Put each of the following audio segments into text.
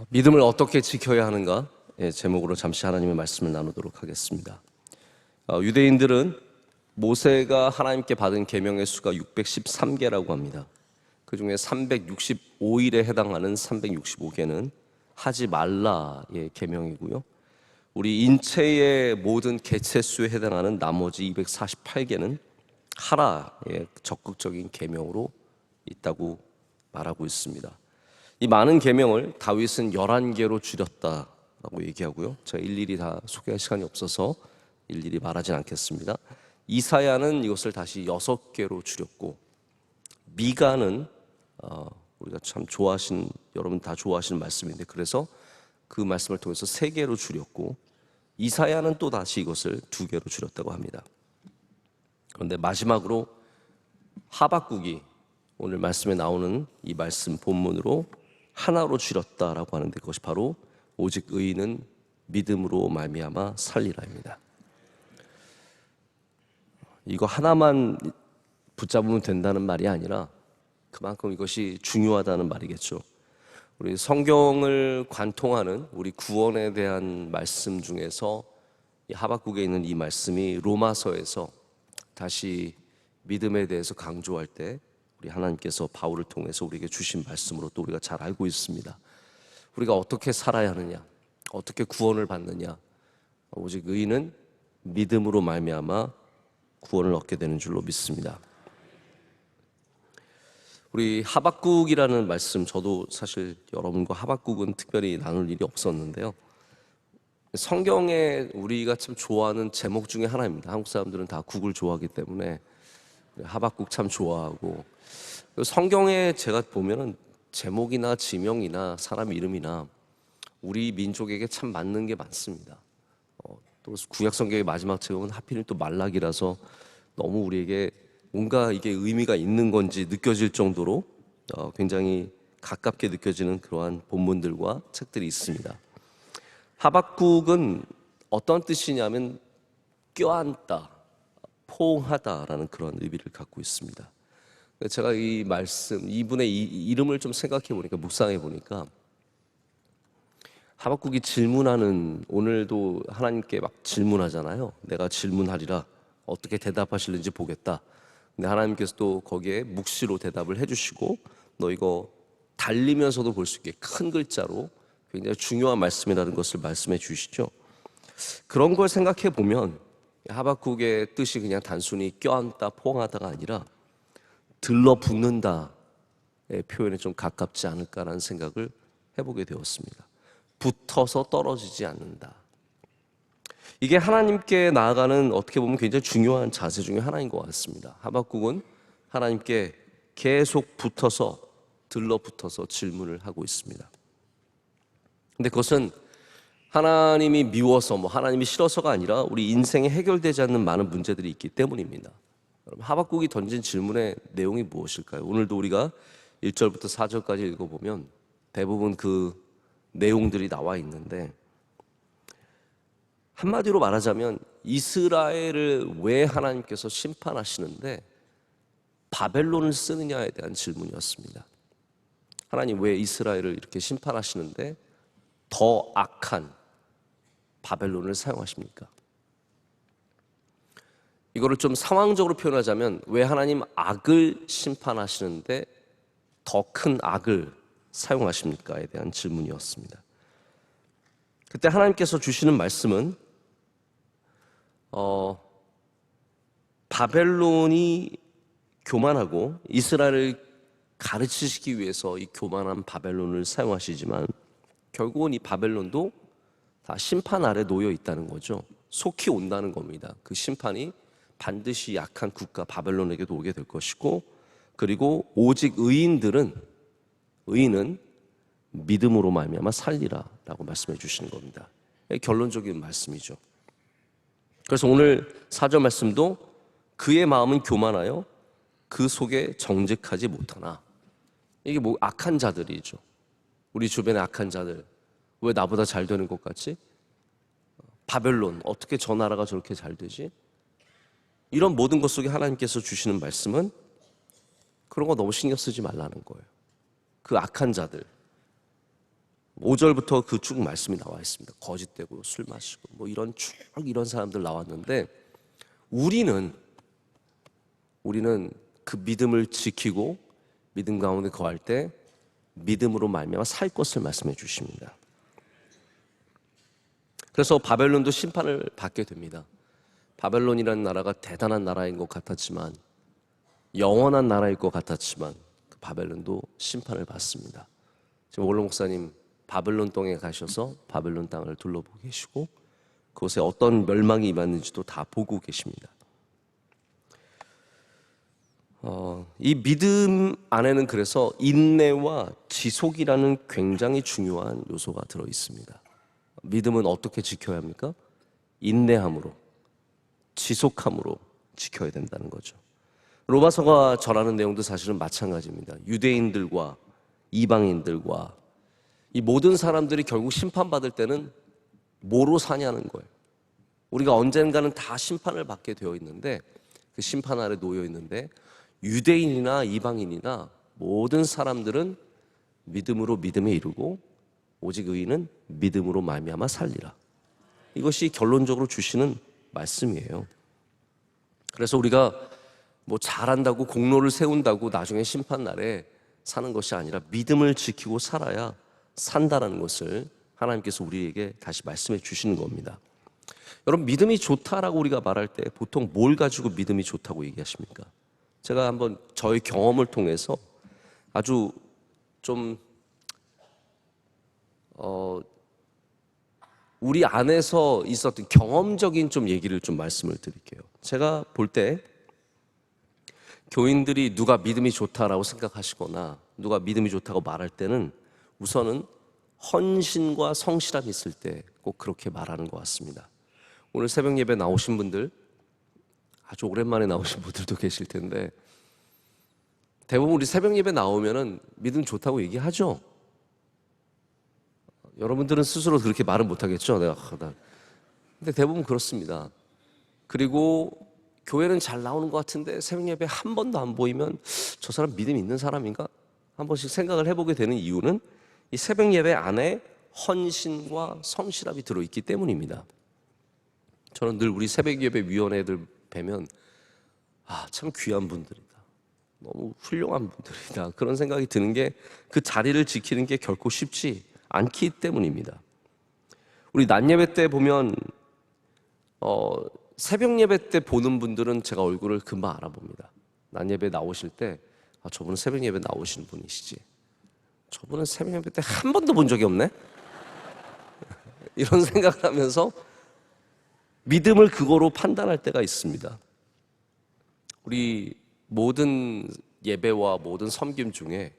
믿음을 어떻게 지켜야 하는가? 제목으로 잠시 하나님의 말씀을 나누도록 하겠습니다. 유대인들은 모세가 하나님께 받은 계명의 수가 613개라고 합니다. 그 중에 365일에 해당하는 365개는 하지 말라의 계명이고요. 우리 인체의 모든 개체 수에 해당하는 나머지 248개는 하라의 적극적인 계명으로 있다고 말하고 있습니다. 이 많은 계명을 다윗은 11개로 줄였다라고 얘기하고요. 제가 일일이 다 소개할 시간이 없어서 일일이 말하진 않겠습니다. 이사야는 이것을 다시 6개로 줄였고, 미가는 우리가 참 좋아하신, 여러분 다 좋아하시는 말씀인데, 그래서 그 말씀을 통해서 3개로 줄였고, 이사야는 또 다시 이것을 2개로 줄였다고 합니다. 그런데 마지막으로 하박국이 오늘 말씀에 나오는 이 말씀 본문으로 하나로 줄였다라고 하는데, 그것이 바로 오직 의인은 믿음으로 말미암아 살리라입니다. 이거 하나만 붙잡으면 된다는 말이 아니라 그만큼 이것이 중요하다는 말이겠죠. 우리 성경을 관통하는 우리 구원에 대한 말씀 중에서 이 하박국에 있는 이 말씀이 로마서에서 다시 믿음에 대해서 강조할 때 우리 하나님께서 바울을 통해서 우리에게 주신 말씀으로 또 우리가 잘 알고 있습니다. 우리가 어떻게 살아야 하느냐, 어떻게 구원을 받느냐, 오직 의인은 믿음으로 말미암아 구원을 얻게 되는 줄로 믿습니다. 우리 하박국이라는 말씀, 저도 사실 여러분과 하박국은 특별히 나눌 일이 없었는데요. 성경에 우리가 참 좋아하는 제목 중에 하나입니다. 한국 사람들은 다 국을 좋아하기 때문에 하박국 참 좋아하고, 성경에 제가 보면은 제목이나 지명이나 사람 이름이나 우리 민족에게 참 맞는 게 많습니다. 또 구약 성경의 마지막 책은 하필 또 말라기라서 너무 우리에게 뭔가 이게 의미가 있는 건지 느껴질 정도로 굉장히 가깝게 느껴지는 그러한 본문들과 책들이 있습니다. 하박국은 어떤 뜻이냐면 껴안다, 포옹하다라는 그런 의미를 갖고 있습니다. 제가 이 말씀, 이분의 이름을 좀 생각해 보니까, 묵상해 보니까, 하박국이 질문하는, 오늘도 하나님께 막 질문하잖아요. 내가 질문하리라, 어떻게 대답하실는지 보겠다. 근데 하나님께서 또 거기에 묵시로 대답을 해주시고, 너 이거 달리면서도 볼 수 있게 큰 글자로 굉장히 중요한 말씀이라는 것을 말씀해 주시죠. 그런 걸 생각해 보면 하박국의 뜻이 그냥 단순히 껴안다, 포옹하다가 아니라 들러붙는다의 표현에 좀 가깝지 않을까라는 생각을 해보게 되었습니다. 붙어서 떨어지지 않는다. 이게 하나님께 나아가는 어떻게 보면 굉장히 중요한 자세 중에 하나인 것 같습니다. 하박국은 하나님께 계속 붙어서, 들러붙어서 질문을 하고 있습니다. 근데 그것은 하나님이 미워서, 하나님이 싫어서가 아니라 우리 인생에 해결되지 않는 많은 문제들이 있기 때문입니다. 하박국이 던진 질문의 내용이 무엇일까요? 오늘도 우리가 1절부터 4절까지 읽어보면 대부분 그 내용들이 나와 있는데, 한마디로 말하자면 이스라엘을 왜 하나님께서 심판하시는데 바벨론을 쓰느냐에 대한 질문이었습니다. 하나님 왜 이스라엘을 이렇게 심판하시는데 더 악한 바벨론을 사용하십니까? 이거를 좀 상황적으로 표현하자면, 왜 하나님 악을 심판하시는데 더 큰 악을 사용하십니까에 대한 질문이었습니다. 그때 하나님께서 주시는 말씀은 바벨론이 교만하고 이스라엘을 가르치시기 위해서 이 교만한 바벨론을 사용하시지만, 결국은 이 바벨론도 다 심판 아래 놓여 있다는 거죠. 속히 온다는 겁니다. 그 심판이 반드시 약한 국가 바벨론에게도 오게 될 것이고, 그리고 오직 의인은 믿음으로 말미암아 살리라라고 말씀해 주시는 겁니다. 결론적인 말씀이죠. 그래서 오늘 4절 말씀도 그의 마음은 교만하여 그 속에 정직하지 못하나, 이게 악한 자들이죠. 우리 주변의 악한 자들, 왜 나보다 잘 되는 것 같지? 바벨론, 어떻게 저 나라가 저렇게 잘 되지? 이런 모든 것 속에 하나님께서 주시는 말씀은 그런 거 너무 신경 쓰지 말라는 거예요. 그 악한 자들, 5절부터 그 쭉 말씀이 나와 있습니다. 거짓되고 술 마시고 뭐 이런 쭉 이런 사람들 나왔는데 우리는 그 믿음을 지키고 믿음 가운데 거할 때 믿음으로 말미암아 살 것을 말씀해 주십니다. 그래서 바벨론도 심판을 받게 됩니다. 바벨론이라는 나라가 대단한 나라인 것 같았지만, 영원한 나라일 것 같았지만 그 바벨론도 심판을 받습니다. 지금 원로 목사님 바벨론 땅에 가셔서 바벨론 땅을 둘러보고 계시고 그곳에 어떤 멸망이 임했는지도 다 보고 계십니다. 이 믿음 안에는 그래서 인내와 지속이라는 굉장히 중요한 요소가 들어 있습니다. 믿음은 어떻게 지켜야 합니까? 인내함으로, 지속함으로 지켜야 된다는 거죠. 로마서가 전하는 내용도 사실은 마찬가지입니다. 유대인들과 이방인들과 이 모든 사람들이 결국 심판받을 때는 뭐로 사냐는 거예요. 우리가 언젠가는 다 심판을 받게 되어 있는데, 그 심판 아래 놓여 있는데, 유대인이나 이방인이나 모든 사람들은 믿음으로 믿음에 이르고 오직 의인은 믿음으로 말미암아 살리라. 이것이 결론적으로 주시는 말씀이에요. 그래서 우리가 뭐 잘한다고 공로를 세운다고 나중에 심판날에 사는 것이 아니라 믿음을 지키고 살아야 산다라는 것을 하나님께서 우리에게 다시 말씀해 주시는 겁니다. 여러분, 믿음이 좋다라고 우리가 말할 때 보통 뭘 가지고 믿음이 좋다고 얘기하십니까? 제가 한번 저의 경험을 통해서 아주 좀 우리 안에서 있었던 경험적인 좀 얘기를 좀 말씀을 드릴게요. 제가 볼 때 교인들이 누가 믿음이 좋다라고 생각하시거나 누가 믿음이 좋다고 말할 때는 우선은 헌신과 성실함이 있을 때 꼭 그렇게 말하는 것 같습니다. 오늘 새벽 예배 나오신 분들, 아주 오랜만에 나오신 분들도 계실 텐데 대부분 우리 새벽 예배 나오면은 믿음 좋다고 얘기하죠. 여러분들은 스스로 그렇게 말은 못하겠죠. 근데 대부분 그렇습니다. 그리고 교회는 잘 나오는 것 같은데 새벽 예배 한 번도 안 보이면 저 사람 믿음 있는 사람인가? 한 번씩 생각을 해보게 되는 이유는 이 새벽 예배 안에 헌신과 성실함이 들어있기 때문입니다. 저는 늘 우리 새벽 예배 위원회들 뵈면 참 귀한 분들이다, 너무 훌륭한 분들이다, 그런 생각이 드는 게 그 자리를 지키는 게 결코 쉽지 않기 때문입니다. 우리 낮 예배 때 보면 새벽 예배 때 보는 분들은 제가 얼굴을 금방 알아봅니다. 낮 예배 나오실 때 저분은 새벽 예배 나오시는 분이시지, 저분은 새벽 예배 때 한 번도 본 적이 없네? 이런 생각을 하면서 믿음을 그거로 판단할 때가 있습니다. 우리 모든 예배와 모든 섬김 중에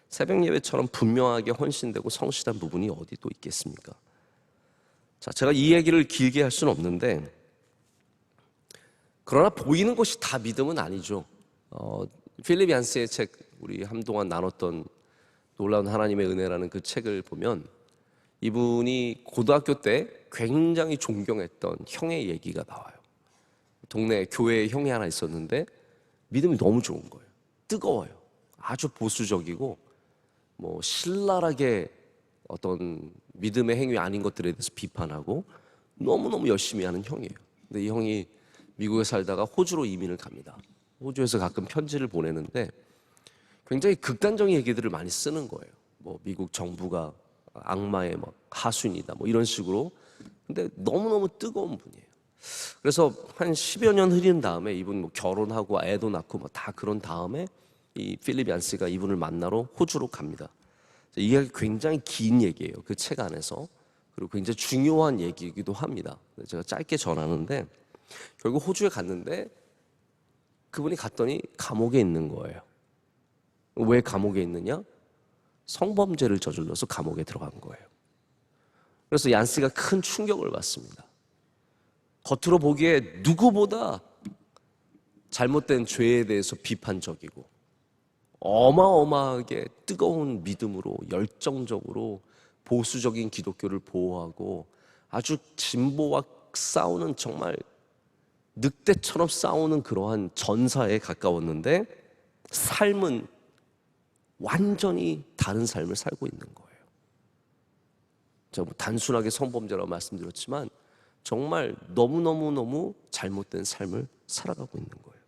새벽 예배처럼 분명하게 헌신되고 성실한 부분이 어디 또 있겠습니까? 자, 제가 이 얘기를 길게 할 수는 없는데, 그러나 보이는 것이 다 믿음은 아니죠. 필립 얀스의 책, 우리 한동안 나눴던 놀라운 하나님의 은혜라는 그 책을 보면 이분이 고등학교 때 굉장히 존경했던 형의 얘기가 나와요. 동네 교회에 형이 하나 있었는데 믿음이 너무 좋은 거예요. 뜨거워요. 아주 보수적이고 뭐 신랄하게 어떤 믿음의 행위 아닌 것들에 대해서 비판하고 너무너무 열심히 하는 형이에요. 근데 이 형이 미국에 살다가 호주로 이민을 갑니다. 호주에서 가끔 편지를 보내는데 굉장히 극단적인 얘기들을 많이 쓰는 거예요. 뭐 미국 정부가 악마의 막 하수인이다, 뭐 이런 식으로. 근데 너무너무 뜨거운 분이에요. 그래서 한 10여 년 흐린 다음에 이분 뭐 결혼하고 애도 낳고 뭐 다 그런 다음에 이 필립 얀스가 이분을 만나러 호주로 갑니다. 이 얘기 굉장히 긴 얘기예요. 그 책 안에서. 그리고 굉장히 중요한 얘기이기도 합니다. 제가 짧게 전하는데 결국 호주에 갔는데 그분이 갔더니 감옥에 있는 거예요. 왜 감옥에 있느냐? 성범죄를 저질러서 감옥에 들어간 거예요. 그래서 얀스가 큰 충격을 받습니다. 겉으로 보기에 누구보다 잘못된 죄에 대해서 비판적이고 어마어마하게 뜨거운 믿음으로 열정적으로 보수적인 기독교를 보호하고 아주 진보와 싸우는, 정말 늑대처럼 싸우는 그러한 전사에 가까웠는데 삶은 완전히 다른 삶을 살고 있는 거예요. 제가 뭐 단순하게 성범죄라고 말씀드렸지만 정말 너무너무 잘못된 삶을 살아가고 있는 거예요.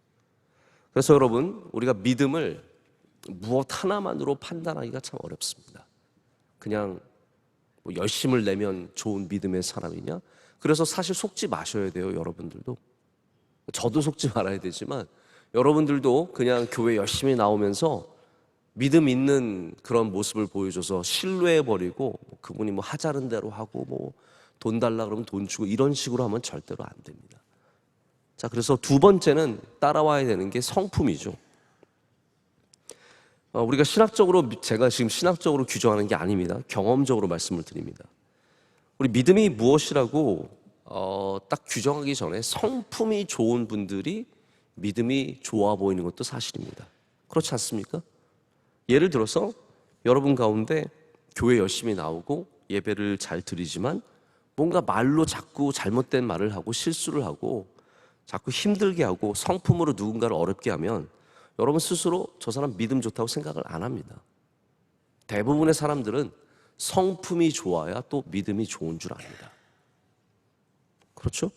그래서 여러분, 우리가 믿음을 무엇 하나만으로 판단하기가 참 어렵습니다. 그냥 뭐 열심을 내면 좋은 믿음의 사람이냐? 그래서 사실 속지 마셔야 돼요, 여러분들도. 저도 속지 말아야 되지만 여러분들도 그냥 교회 열심히 나오면서 믿음 있는 그런 모습을 보여줘서 신뢰해버리고 그분이 뭐 하자는 대로 하고 뭐 돈 달라 그러면 돈 주고 이런 식으로 하면 절대로 안 됩니다. 자, 그래서 두 번째는 따라와야 되는 게 성품이죠. 우리가 신학적으로, 제가 지금 신학적으로 규정하는 게 아닙니다. 경험적으로 말씀을 드립니다. 우리 믿음이 무엇이라고 딱 규정하기 전에 성품이 좋은 분들이 믿음이 좋아 보이는 것도 사실입니다. 그렇지 않습니까? 예를 들어서 여러분 가운데 교회 열심히 나오고 예배를 잘 드리지만 뭔가 말로 자꾸 잘못된 말을 하고 실수를 하고 자꾸 힘들게 하고 성품으로 누군가를 어렵게 하면 여러분 스스로 저 사람 믿음 좋다고 생각을 안 합니다. 대부분의 사람들은 성품이 좋아야 또 믿음이 좋은 줄 압니다. 그렇죠?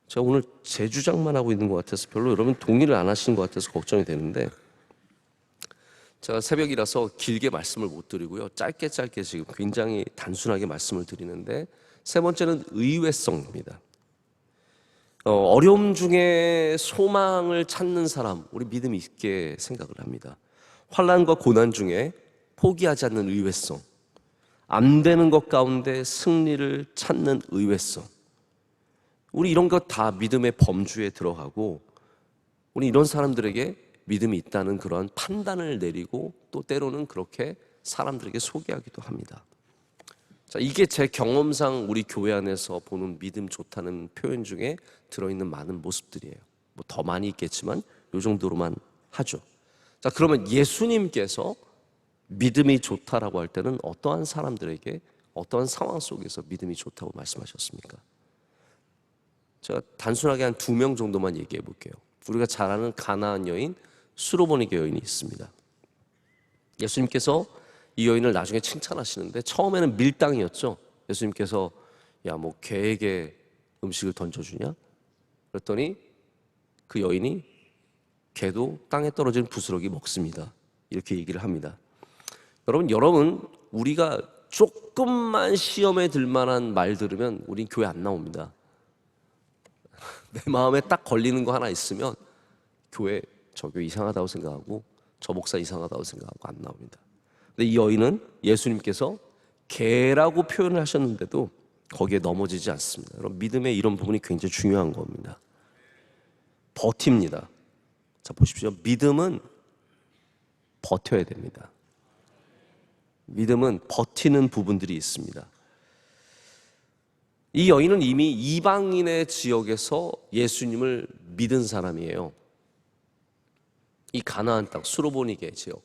제가 오늘 제 주장만 하고 있는 것 같아서 별로 여러분 동의를 안 하시는 것 같아서 걱정이 되는데, 제가 새벽이라서 길게 말씀을 못 드리고요. 짧게 지금 굉장히 단순하게 말씀을 드리는데, 세 번째는 의외성입니다. 어려움 중에 소망을 찾는 사람, 우리 믿음 있게 생각을 합니다. 환난과 고난 중에 포기하지 않는 의외성, 안 되는 것 가운데 승리를 찾는 의외성, 우리 이런 것 다 믿음의 범주에 들어가고, 우리 이런 사람들에게 믿음이 있다는 그런 판단을 내리고 또 때로는 그렇게 사람들에게 소개하기도 합니다. 자, 이게 제 경험상 우리 교회 안에서 보는 믿음 좋다는 표현 중에 들어있는 많은 모습들이에요. 뭐 더 많이 있겠지만 이 정도로만 하죠. 자, 그러면 예수님께서 믿음이 좋다라고 할 때는 어떠한 사람들에게 어떠한 상황 속에서 믿음이 좋다고 말씀하셨습니까? 제가 단순하게 한 2명 정도만 얘기해 볼게요. 우리가 잘 아는 가나안 여인, 수로보니게 여인이 있습니다. 예수님께서 이 여인을 나중에 칭찬하시는데 처음에는 밀당이었죠. 예수님께서 야, 뭐 개에게 음식을 던져주냐? 그랬더니 그 여인이 개도 땅에 떨어진 부스러기 먹습니다. 이렇게 얘기를 합니다. 여러분 우리가 조금만 시험에 들 만한 말 들으면 우린 교회 안 나옵니다. 내 마음에 딱 걸리는 거 하나 있으면 교회 저 교회 이상하다고 생각하고 저 목사 이상하다고 생각하고 안 나옵니다. 근데 이 여인은 예수님께서 개라고 표현을 하셨는데도 거기에 넘어지지 않습니다. 여러분, 믿음의 이런 부분이 굉장히 중요한 겁니다. 버팁니다. 자, 보십시오. 믿음은 버텨야 됩니다. 믿음은 버티는 부분들이 있습니다. 이 여인은 이미 이방인의 지역에서 예수님을 믿은 사람이에요. 이 가나안 땅 수로보니게 지역,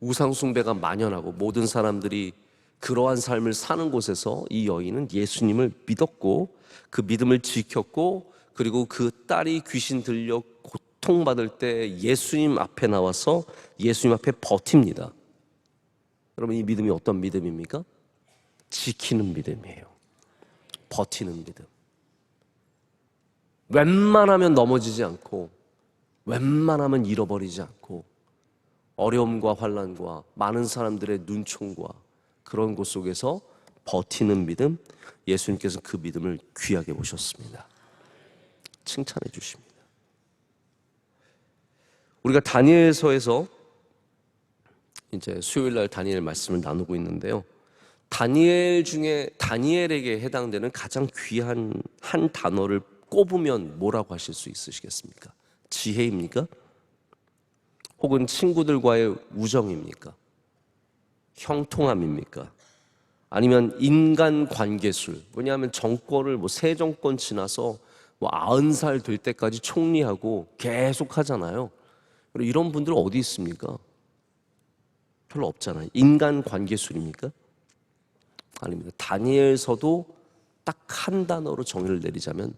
우상 숭배가 만연하고 모든 사람들이 그러한 삶을 사는 곳에서 이 여인은 예수님을 믿었고 그 믿음을 지켰고, 그리고 그 딸이 귀신 들려 고통받을 때 예수님 앞에 나와서 예수님 앞에 버팁니다. 여러분, 이 믿음이 어떤 믿음입니까? 지키는 믿음이에요. 버티는 믿음. 웬만하면 넘어지지 않고 웬만하면 잃어버리지 않고 어려움과 환난과 많은 사람들의 눈총과 그런 곳 속에서 버티는 믿음, 예수님께서 그 믿음을 귀하게 보셨습니다. 칭찬해 주십니다. 우리가 다니엘서에서 이제 수요일 날 다니엘 말씀을 나누고 있는데요. 다니엘 중에 다니엘에게 해당되는 가장 귀한 한 단어를 꼽으면 뭐라고 하실 수 있으시겠습니까? 지혜입니까? 혹은 친구들과의 우정입니까? 형통함입니까? 아니면 인간관계술? 왜냐하면 정권을 새 정권 지나서 90살 될 때까지 총리하고 계속 하잖아요. 이런 분들 어디 있습니까? 별로 없잖아요. 인간관계술입니까? 아닙니다. 다니엘서도 딱 한 단어로 정의를 내리자면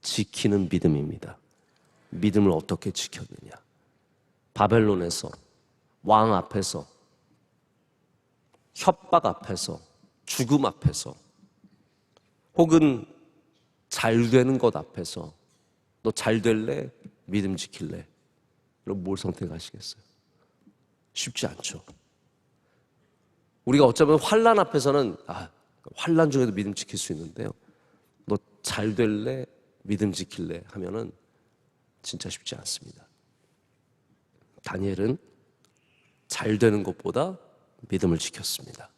지키는 믿음입니다. 믿음을 어떻게 지켰느냐? 바벨론에서, 왕 앞에서, 협박 앞에서 죽음 앞에서 혹은 잘 되는 것 앞에서 너 잘 될래? 믿음 지킬래? 그럼 뭘 선택하시겠어요? 쉽지 않죠. 우리가 어쩌면 환난 앞에서는 환난 중에도 믿음 지킬 수 있는데요. 너 잘 될래? 믿음 지킬래? 하면은 진짜 쉽지 않습니다. 다니엘은 잘 되는 것보다 믿음을 지켰습니다.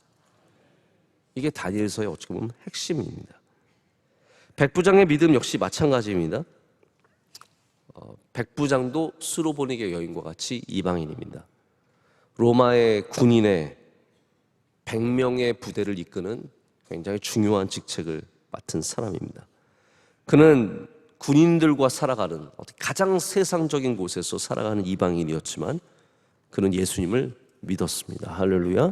이게 다니엘서의 어떻게 보면 핵심입니다. 백부장의 믿음 역시 마찬가지입니다. 백부장도 수로보니게 여인과 같이 이방인입니다. 로마의 군인의 100명의 부대를 이끄는 굉장히 중요한 직책을 맡은 사람입니다. 그는 군인들과 살아가는 가장 세상적인 곳에서 살아가는 이방인이었지만 그는 예수님을 믿었습니다. 할렐루야.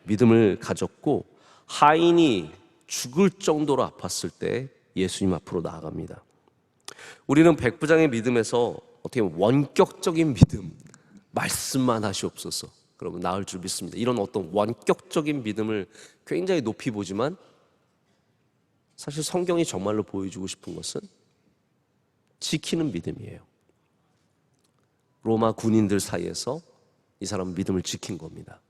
믿음을 가졌고 하인이 죽을 정도로 아팠을 때 예수님 앞으로 나아갑니다. 우리는 백부장의 믿음에서 어떻게 보면 원격적인 믿음, 말씀만 하시옵소서, 그러면 나을 줄 믿습니다. 이런 어떤 원격적인 믿음을 굉장히 높이 보지만 사실 성경이 정말로 보여주고 싶은 것은 지키는 믿음이에요. 로마 군인들 사이에서 이 사람은 믿음을 지킨 겁니다.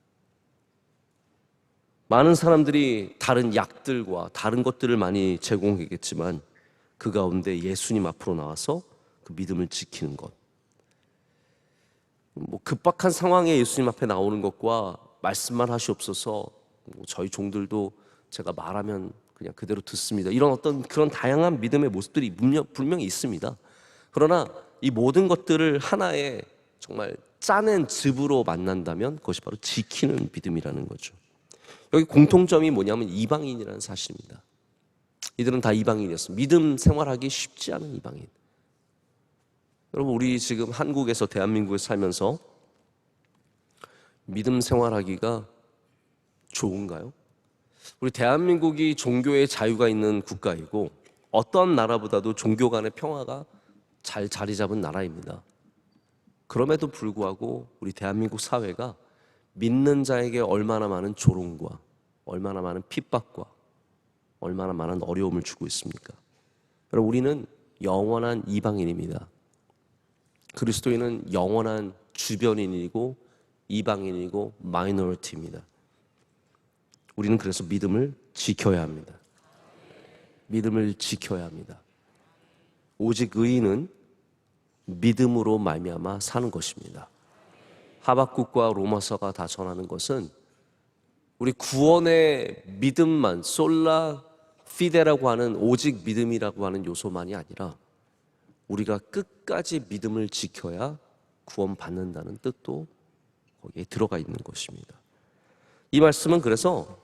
많은 사람들이 다른 약들과 다른 것들을 많이 제공했겠지만 그 가운데 예수님 앞으로 나와서 그 믿음을 지키는 것. 급박한 상황에 예수님 앞에 나오는 것과 말씀만 하시옵소서, 저희 종들도 제가 말하면 그냥 그대로 듣습니다, 이런 어떤 그런 다양한 믿음의 모습들이 분명히 있습니다. 그러나 이 모든 것들을 하나의 정말 짜낸 즙으로 만난다면 그것이 바로 지키는 믿음이라는 거죠. 여기 공통점이 뭐냐면 이방인이라는 사실입니다. 이들은 다 이방인이었습니다. 믿음 생활하기 쉽지 않은 이방인. 여러분, 우리 지금 한국에서 대한민국에 살면서 믿음 생활하기가 좋은가요? 우리 대한민국이 종교의 자유가 있는 국가이고 어떤 나라보다도 종교 간의 평화가 잘 자리 잡은 나라입니다. 그럼에도 불구하고 우리 대한민국 사회가 믿는 자에게 얼마나 많은 조롱과 얼마나 많은 핍박과 얼마나 많은 어려움을 주고 있습니까? 여러분, 우리는 영원한 이방인입니다. 그리스도인은 영원한 주변인이고 이방인이고 마이너리티입니다. 우리는 그래서 믿음을 지켜야 합니다. 믿음을 지켜야 합니다. 오직 의인은 믿음으로 말미암아 사는 것입니다. 하박국과 로마서가 다 전하는 것은 우리 구원의 믿음만, 솔라 피데라고 하는 오직 믿음이라고 하는 요소만이 아니라 우리가 끝까지 믿음을 지켜야 구원받는다는 뜻도 거기에 들어가 있는 것입니다. 이 말씀은 그래서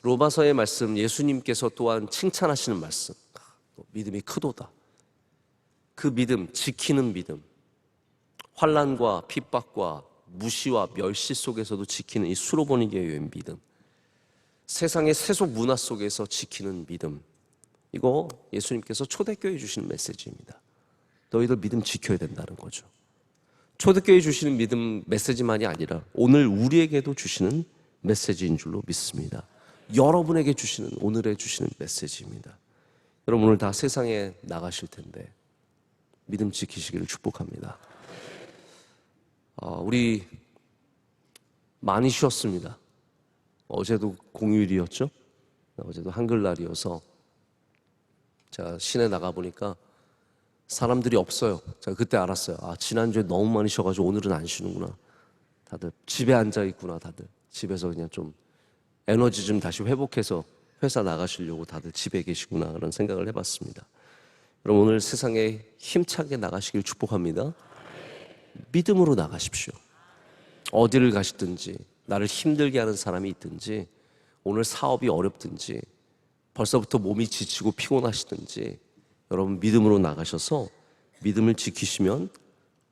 로마서의 말씀, 예수님께서 또한 칭찬하시는 말씀, 믿음이 크도다. 그 믿음, 지키는 믿음, 환난과 핍박과 무시와 멸시 속에서도 지키는 이 수로보니게의 믿음, 세상의 세속 문화 속에서 지키는 믿음, 이거 예수님께서 초대교회에 주시는 메시지입니다. 너희들 믿음 지켜야 된다는 거죠. 초대교회에 주시는 믿음 메시지만이 아니라 오늘 우리에게도 주시는 메시지인 줄로 믿습니다. 여러분에게 주시는, 오늘에 주시는 메시지입니다. 여러분, 오늘 다 세상에 나가실 텐데 믿음 지키시기를 축복합니다. 우리 많이 쉬었습니다. 어제도 공휴일이었죠. 어제도 한글날이어서 제가 시내 나가보니까 사람들이 없어요. 제가 그때 알았어요. 지난주에 너무 많이 쉬어가지고 오늘은 안 쉬는구나. 다들 집에 앉아있구나. 다들 집에서 그냥 좀 에너지 좀 다시 회복해서 회사 나가시려고 다들 집에 계시구나, 그런 생각을 해봤습니다. 여러분, 오늘 세상에 힘차게 나가시길 축복합니다. 믿음으로 나가십시오. 어디를 가시든지, 나를 힘들게 하는 사람이 있든지, 오늘 사업이 어렵든지, 벌써부터 몸이 지치고 피곤하시든지, 여러분 믿음으로 나가셔서 믿음을 지키시면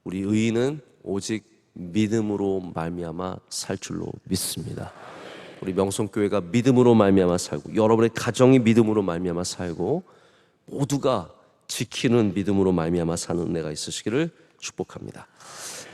우리 의인은 오직 믿음으로 말미암아 살 줄로 믿습니다. 우리 명성교회가 믿음으로 말미암아 살고, 여러분의 가정이 믿음으로 말미암아 살고, 모두가 지키는 믿음으로 말미암아 사는 은혜가 있으시기를 축복합니다.